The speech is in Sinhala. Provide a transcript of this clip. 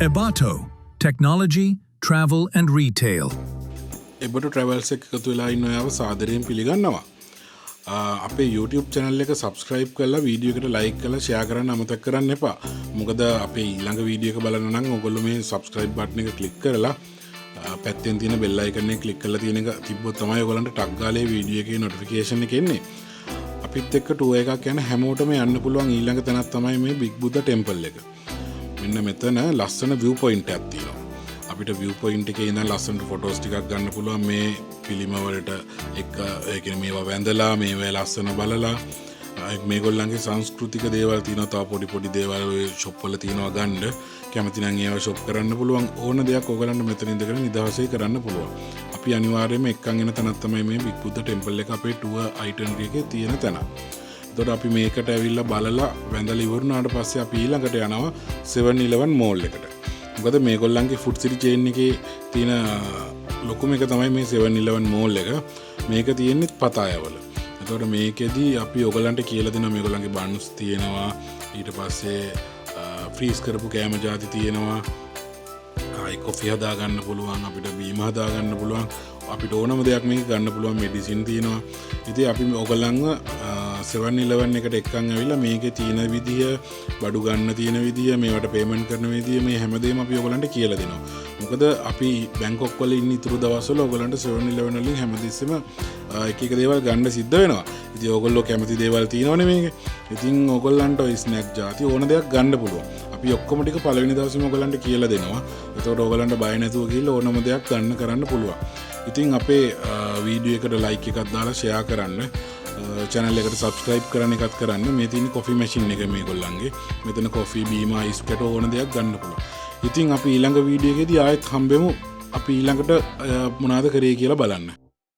Ebato, Technology, Travel and Retail. එබට travels එක එකතු වෙලා ඉන්න අයව සාදරයෙන් පිළිගන්නවා. අපේ YouTube channel එක subscribe කරලා වීඩියෝ එකට like කරලා share කරන්න අමතක කරන්න එපා. මොකද අපේ ඊළඟ වීඩියෝ එක බලන්න නම් ඔයගොල්ලෝ මේ subscribe button එක click කරලා පැත්තෙන් තියෙන bell icon එක click කරලා තියෙන එක තිබ්බොත් තමයි ඔයගොල්ලන්ට ටක් ගාලේ වීඩියෝ එකේ notification එක එන්නේ. අපිත් එක්ක tour එකක් යන හැමෝටම යන්න පුළුවන් ඊළඟ තැනක් තමයි මේ Big Buddha Temple එක. මෙන්න මෙතන ලස්සන view point එකක් තියෙනවා. අපිට view point එකේ ඉඳන් ලස්සනට photos ටිකක් ගන්න පුළුවන් මේ පිළිම වලට එක ඒ කියන්නේ මේවා වැඳලා මේවා ලස්සන බලලා මේගොල්ලන්ගේ සංස්කෘතික දේවල් තියෙනවා තව පොඩි පොඩි දේවල් ඔය shop වල තියෙනවා ගන්න කැමති නම් ඒවා shop කරන්න පුළුවන් ඕන දෙයක් ඔයගලන්ට මෙතන ඉඳගෙන නිදහසේ කරන්න පුළුවන්. අපි අනිවාර්යයෙන්ම එක්කන් එන තැනක් තමයි මේ Big Buddha Temple එක අපේ tour itinerary එකේ තියෙන තැන. එතකොට අපි මේකට ඇවිල්ලා බලලා වැඳලා ඉවරුනාට පස්සේ අපි ඊළඟට යනවා 7-Eleven mall එකට. මොකද මේගොල්ලන්ගේ ෆුඩ් සිටි චේන් එකේ තියෙන ලොකුම එක තමයි මේ 7-Eleven mall එක. මේක තියෙන්නේ පතායවල. එතකොට මේකෙදි අපි ඔයගලන්ට කියලා දෙනවා මේගොල්ලන්ගේ බන්ස් තියෙනවා. ඊට පස්සේ ෆ්‍රීස් කරපු කෑම ಜಾති තියෙනවා. කොෆි හදා ගන්න පුළුවන් අපිට බීම හදා ගන්න පුළුවන්. අපිට ඕනම දෙයක් මේක ගන්න පුළුවන් මෙඩිසින් තියෙනවා. ඉතින් අපි ඔයගලන්ව 7-Eleven එකට එක්කන් ඇවිල්ලා මේකේ තියෙන විදිය, බඩු ගන්න තියෙන විදිය, මේවට පේමන්ට් කරන විදිය මේ හැමදේම අපි ඔයගලන්ට කියලා දෙනවා. මොකද අපි බැංකොක් වල ඉන්න ඉතුරු දවස්වල ඔයගලන්ට 7-Eleven වලින් හැමදෙස්සෙම එක එක දේවල් ගන්න සිද්ධ වෙනවා. ඉතින් ඔයගොල්ලෝ කැමති දේවල් තියෙනවනේ මේකේ. ඉතින් ඔයගොල්ලන්ට ඔය ස්නැක් ಜಾති ඕන දෙයක් ගන්න පුළුවන්. අපි ඔක්කොම ටික පළවෙනි දවසේම ඔයගලන්ට කියලා දෙනවා. එතකොට ඔයගලන්ට බය නැතුව ගිහිල්ලා ඕනම දෙයක් ගන්න කරන්න පුළුවන්. ඉතින් අපේ වීඩියෝ එකට like එකක් දාලා share කරන්න. channel එකට subscribe කරන්න එකත් කරන්න. මේ තියෙන coffee machine එක මේගොල්ලන්ගේ. මෙතන coffee බීම ice කැට ඕන දෙයක් ගන්න පුළුවන්. ඉතින් අපි ඊළඟ වීඩියෝ එකේදී ආයෙත් හම්බෙමු. අපි ඊළඟට මොනවද කරේ කියලා බලන්න.